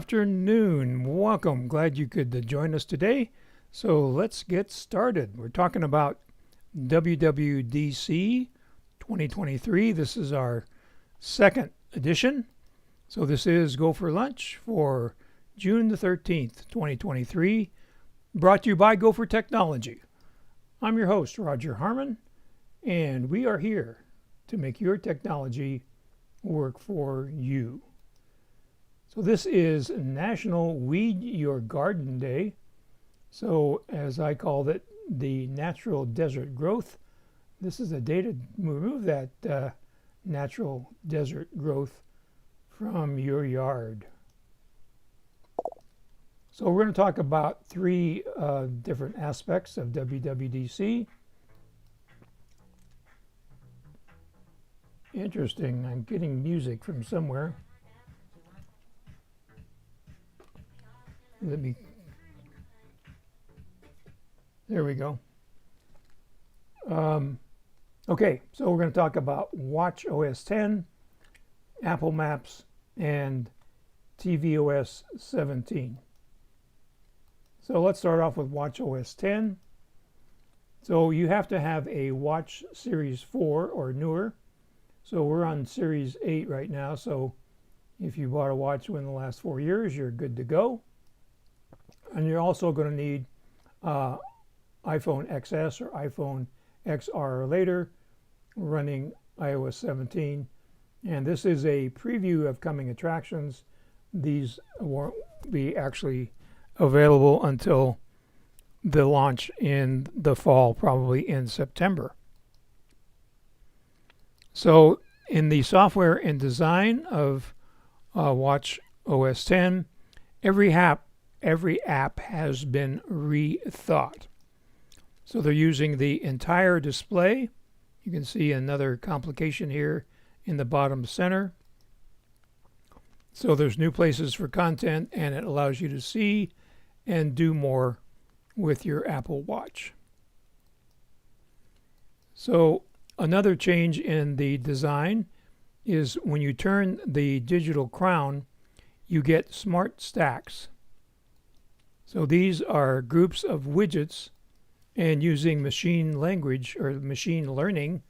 afternoon. Welcome. Glad you could join us today. So let's get started. We're talking about WWDC 2023. This is our second edition. So this is Go for Lunch for June the 13th, 2023, brought to you by GoFor Technology. I'm your host, Roger Harmon, and we are here to make your technology work for you. So this is National Weed Your Garden Day. So as I called it, the natural desert growth. This is a day to remove that natural desert growth from your yard. So we're going to talk about three different aspects of WWDC. Interesting, I'm getting music from somewhere. There we go. Okay, so we're going to talk about watchOS 10, Apple Maps, and tvOS 17. So let's start off with watchOS 10. So you have to have a Watch Series 4 or newer. So we're on Series 8 right now. So if you bought a watch within the last 4 years, you're good to go. And you're also going to need iPhone XS or iPhone XR or later running iOS 17. And this is a preview of coming attractions. These won't be actually available until the launch in the fall, probably in September. So in the software and design of watchOS 10, every app has been rethought. So they're using the entire display. You can see another complication here in the bottom center. So there's new places for content, and it allows you to see and do more with your Apple Watch. So another change in the design is when you turn the digital crown, you get smart stacks. So these are groups of widgets, and using machine language or machine learning,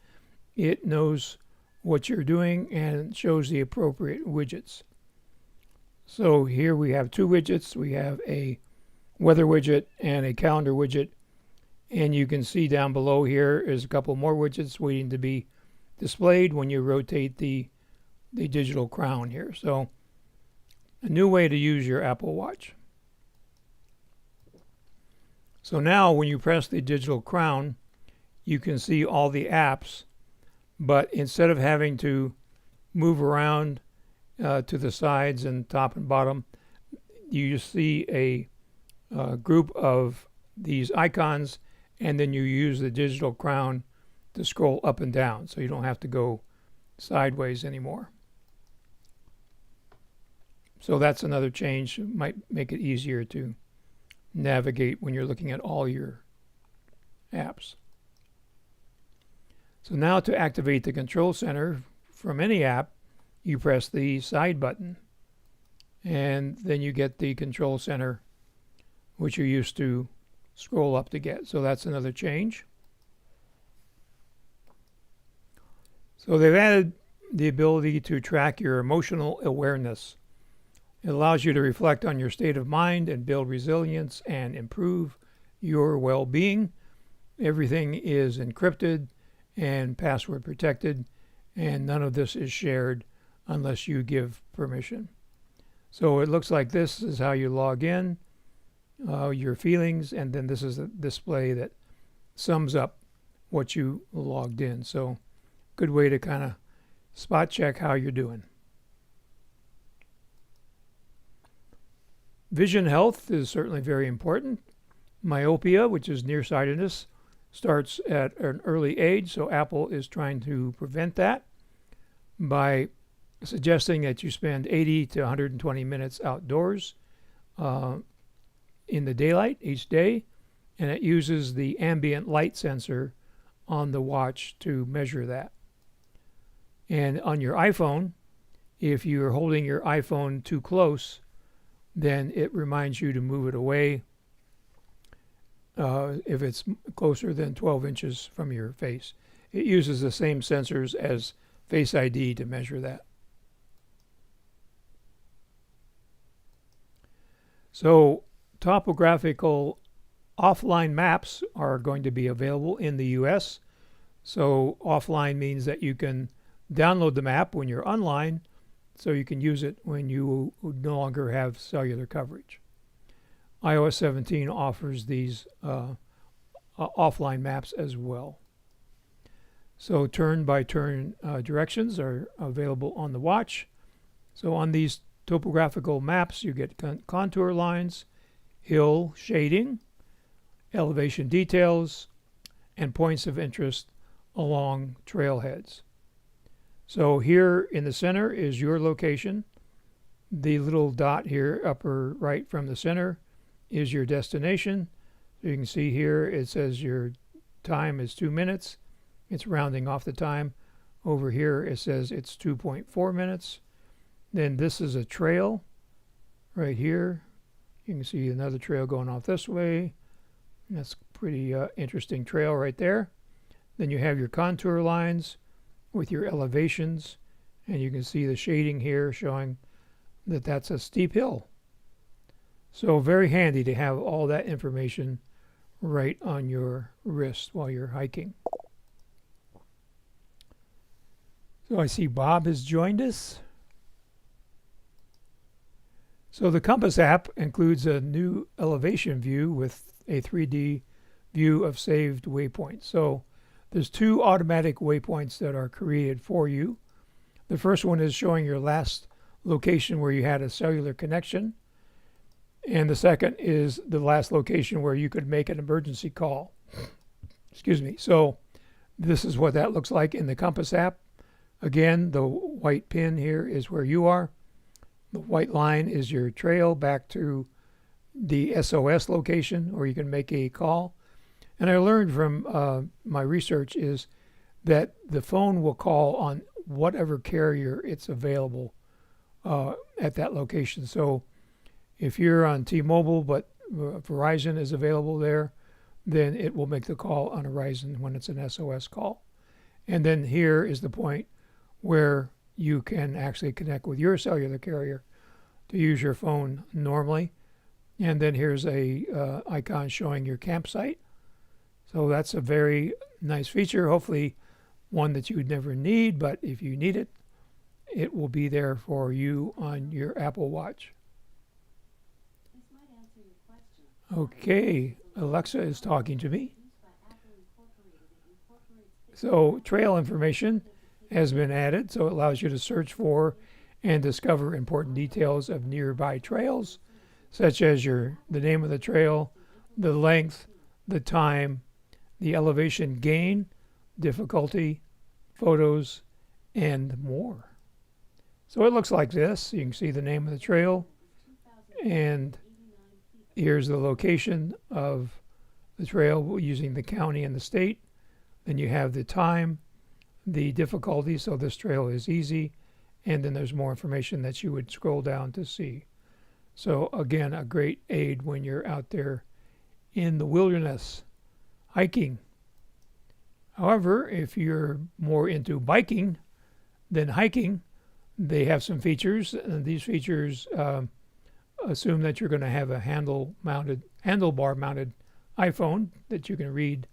it knows what you're doing and shows the appropriate widgets. So here we have two widgets. We have a weather widget and a calendar widget. And you can see down below here is a couple more widgets waiting to be displayed when you rotate the digital crown here. So a new way to use your Apple Watch. So now when you press the digital crown, you can see all the apps, but instead of having to move around to the sides and top and bottom, you just see a group of these icons, and then you use the digital crown to scroll up and down, so you don't have to go sideways anymore. So that's another change. It might make it easier to navigate when you're looking at all your apps. So now to activate the control center from any app, you press the side button, and then you get the control center, which you're used to scroll up to get. So that's another change. So they've added the ability to track your emotional awareness. It allows you to reflect on your state of mind and build resilience and improve your well-being. Everything is encrypted and password protected, and none of this is shared unless you give permission. So it looks like this is how you log in, your feelings, and then this is a display that sums up what you logged in. So good way to kind of spot check how you're doing. Vision health is certainly very important. Myopia, which is nearsightedness, starts at an early age, so Apple is trying to prevent that by suggesting that you spend 80 to 120 minutes outdoors in the daylight each day, and it uses the ambient light sensor on the watch to measure that. And on your iPhone, if you're holding your iPhone too close then it reminds you to move it away if it's closer than 12 inches from your face. It uses the same sensors as Face ID to measure that. So topographical offline maps are going to be available in the US. So offline means that you can download the map when you're online, so you can use it when you no longer have cellular coverage. iOS 17 offers these offline maps as well. So turn-by-turn directions are available on the watch. So on these topographical maps, you get contour lines, hill shading, elevation details, and points of interest along trailheads. So here in the center is your location. The little dot here, upper right from the center, is your destination. So you can see here it says your time is 2 minutes. It's rounding off the time. Over here it says it's 2.4 minutes. Then this is a trail right here. You can see another trail going off this way. That's a pretty interesting trail right there. Then you have your contour lines with your elevations, and you can see the shading here showing that that's a steep hill. So very handy to have all that information right on your wrist while you're hiking. So I see Bob has joined us. So the Compass app includes a new elevation view with a 3D view of saved waypoints. So there's 2 automatic waypoints that are created for you. The first one is showing your last location where you had a cellular connection. And the second is the last location where you could make an emergency call. Excuse me. So this is what that looks like in the Compass app. Again, the white pin here is where you are. The white line is your trail back to the SOS location where you can make a call. And I learned from my research is that the phone will call on whatever carrier it's available at that location. So if you're on T-Mobile but Verizon is available there, then it will make the call on Verizon when it's an SOS call. And then here is the point where you can actually connect with your cellular carrier to use your phone normally. And then here's a icon showing your campsite. So that's a very nice feature, hopefully one that you would never need, but if you need it, it will be there for you on your Apple Watch. Okay, Alexa is talking to me. So trail information has been added, so it allows you to search for and discover important details of nearby trails, such as the name of the trail, the length, the time, the elevation gain, difficulty, photos, and more. So it looks like this. You can see the name of the trail, and here's the location of the trail using the county and the state. Then you have the time, the difficulty, so this trail is easy, and then there's more information that you would scroll down to see. So again, a great aid when you're out there in the wilderness hiking. However, if you're more into biking than hiking, they have some features, and these features assume that you're going to have a handlebar mounted iPhone that you can read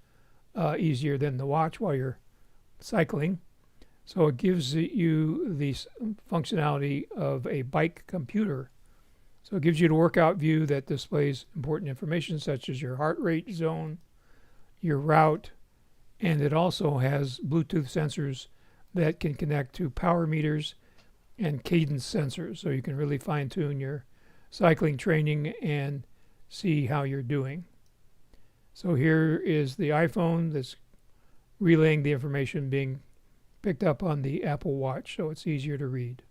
easier than the watch while you're cycling. So it gives you the functionality of a bike computer. So it gives you a workout view that displays important information such as your heart rate zone, your route, and it also has Bluetooth sensors that can connect to power meters and cadence sensors. So you can really fine-tune your cycling training and see how you're doing. So here is the iPhone that's relaying the information being picked up on the Apple Watch, so it's easier to read.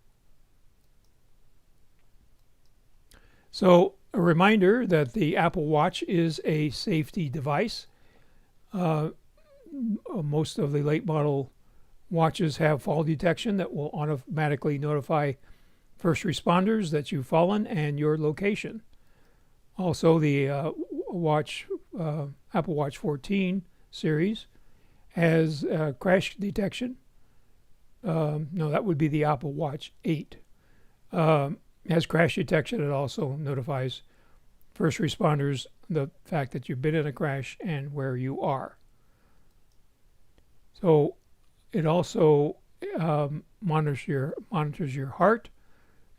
So a reminder that the Apple Watch is a safety device. Most of the late model watches have fall detection that will automatically notify first responders that you've fallen and your location. Also, the Apple Watch 14 series has crash detection. No, that would be the Apple Watch 8. Has crash detection. It also notifies first responders the fact that you've been in a crash and where you are. So it also monitors your heart.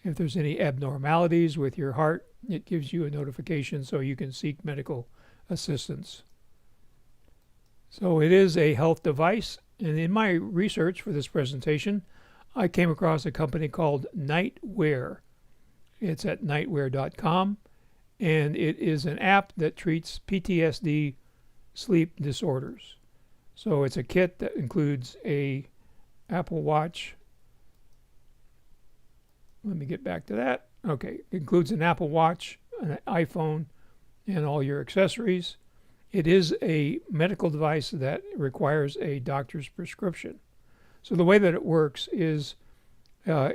If there's any abnormalities with your heart, it gives you a notification so you can seek medical assistance. So it is a health device, and in my research for this presentation, I came across a company called Nightwear. It's at nightwear.com, and it is an app that treats PTSD sleep disorders. So it's a kit that includes a Apple Watch. Let me get back to that. Okay, it includes an Apple Watch, an iPhone, and all your accessories. It is a medical device that requires a doctor's prescription. So the way that it works is the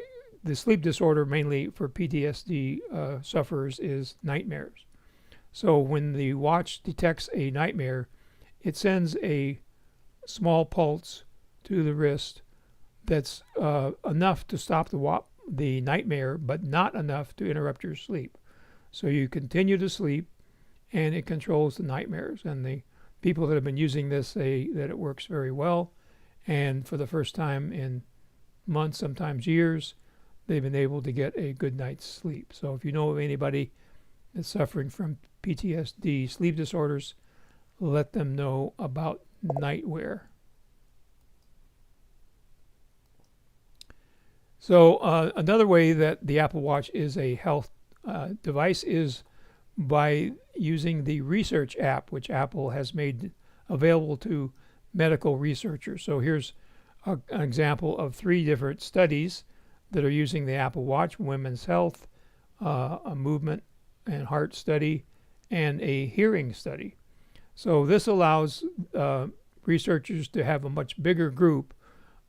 sleep disorder mainly for PTSD sufferers is nightmares. So when the watch detects a nightmare, it sends a small pulse to the wrist that's enough to stop the nightmare, but not enough to interrupt your sleep. So you continue to sleep, and it controls the nightmares. And the people that have been using this say that it works very well. And for the first time in months, sometimes years, they've been able to get a good night's sleep. So if you know of anybody that's suffering from PTSD sleep disorders, let them know about Nightwear. So another way that the Apple Watch is a health device is by using the Research app, which Apple has made available to medical researchers. So here's an example of 3 different studies that are using the Apple Watch: women's health, a movement and heart study, and a hearing study. So this allows researchers to have a much bigger group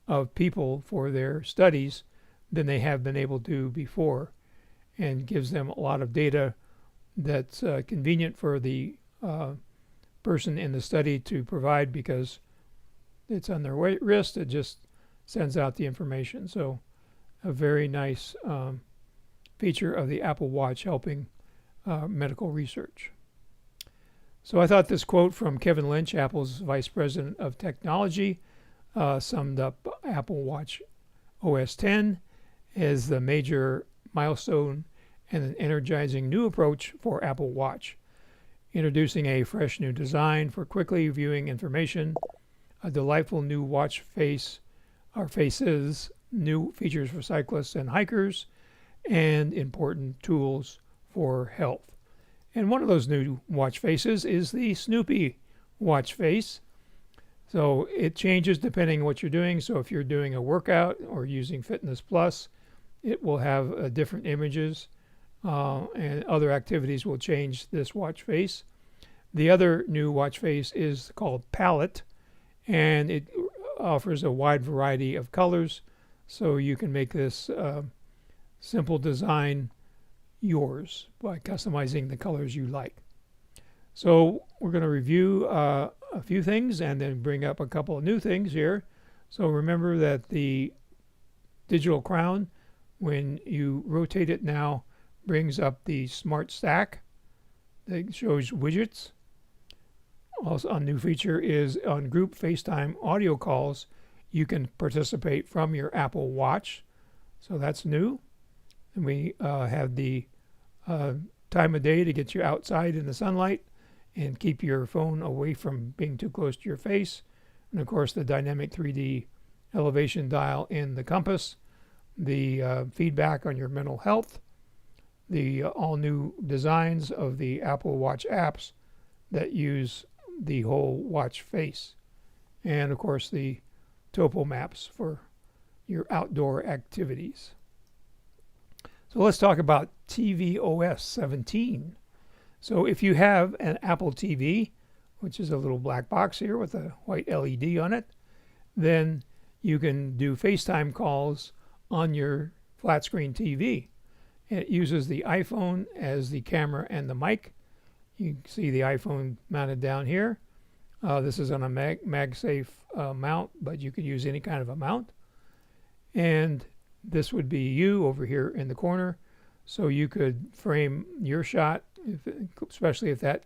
of people for their studies than they have been able to before, and gives them a lot of data that's convenient for the person in the study to provide, because it's on their wrist. It just sends out the information. So a very nice feature of the Apple Watch helping medical research. So I thought this quote from Kevin Lynch, Apple's Vice President of Technology, summed up Apple Watch OS 10 as the major milestone and an energizing new approach for Apple Watch, introducing a fresh new design for quickly viewing information, a delightful new watch face or faces, new features for cyclists and hikers, and important tools for health. And one of those new watch faces is the Snoopy watch face. So it changes depending on what you're doing. So if you're doing a workout or using Fitness Plus, it will have different images, and other activities will change this watch face. The other new watch face is called Palette, and it offers a wide variety of colors, so you can make this simple design yours by customizing the colors you like. So we're going to review a few things and then bring up a couple of new things here. So remember that the digital crown, when you rotate it now, brings up the smart stack that shows widgets. Also, a new feature is on group FaceTime audio calls, you can participate from your Apple Watch. So that's new. And we have the time of day to get you outside in the sunlight and keep your phone away from being too close to your face. And of course, the dynamic 3D elevation dial in the compass, the feedback on your mental health, the all new designs of the Apple Watch apps that use the whole watch face, and of course the topo maps for your outdoor activities. So let's talk about tvOS 17. So if you have an Apple TV, which is a little black box here with a white LED on it, then you can do FaceTime calls on your flat screen TV. It uses the iPhone as the camera and the mic. You can see the iPhone mounted down here. This is on a MagSafe mount, but you could use any kind of a mount. And this would be you over here in the corner, so you could frame your shot, especially if that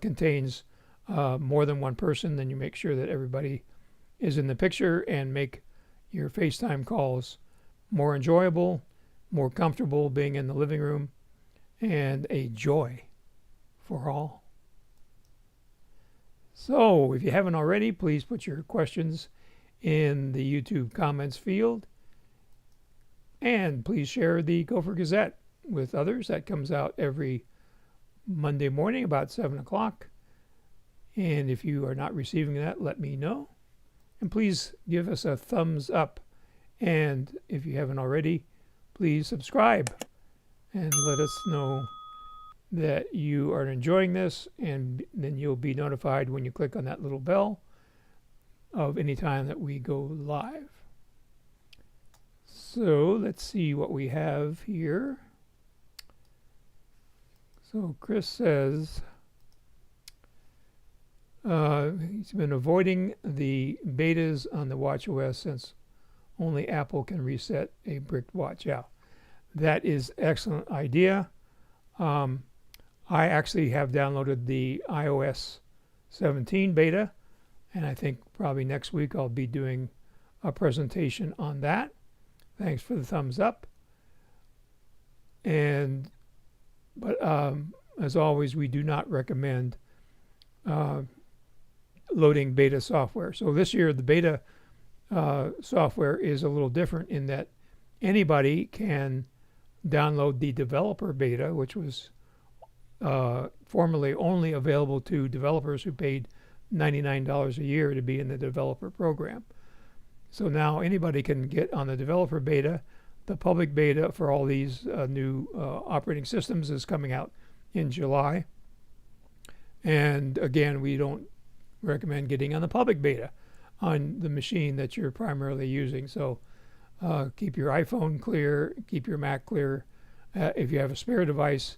contains more than one person. Then you make sure that everybody is in the picture and make your FaceTime calls more enjoyable, more comfortable being in the living room, and a joy for all. So if you haven't already, please put your questions in the YouTube comments field, and please share the GoFor Gazette with others. That comes out every Monday morning about 7 o'clock. And if you are not receiving that, let me know. And please give us a thumbs up. And if you haven't already, please subscribe and let us know that you are enjoying this, and then you'll be notified when you click on that little bell of any time that we go live. So let's see what we have here. So Chris says he's been avoiding the betas on the watchOS since only Apple can reset a bricked watch. Yeah, that is an excellent idea. I actually have downloaded the iOS 17 beta, and I think probably next week I'll be doing a presentation on that. Thanks for the thumbs up. But as always, we do not recommend loading beta software. So this year the beta software is a little different in that anybody can download the developer beta, which was formerly only available to developers who paid $99 a year to be in the developer program. So now anybody can get on the developer beta. The public beta for all these new operating systems is coming out in July. And again, we don't recommend getting on the public beta on the machine that you're primarily using. So keep your iPhone clear, keep your Mac clear. If you have a spare device,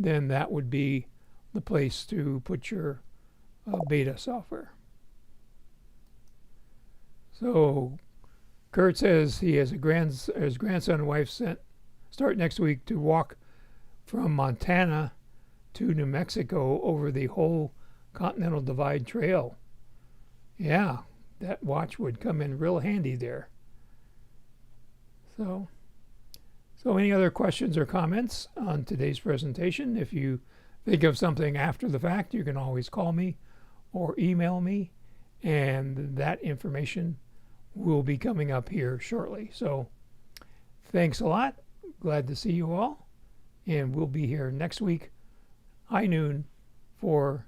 then that would be the place to put your beta software. So Kurt says he has his grandson and wife start next week to walk from Montana to New Mexico over the whole Continental Divide Trail. Yeah, that watch would come in real handy there. So any other questions or comments on today's presentation? If you think of something after the fact, you can always call me or email me, and that information will be coming up here shortly. So thanks a lot. Glad to see you all, and we'll be here next week, high noon, for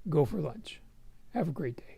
Go for Lunch. Have a great day.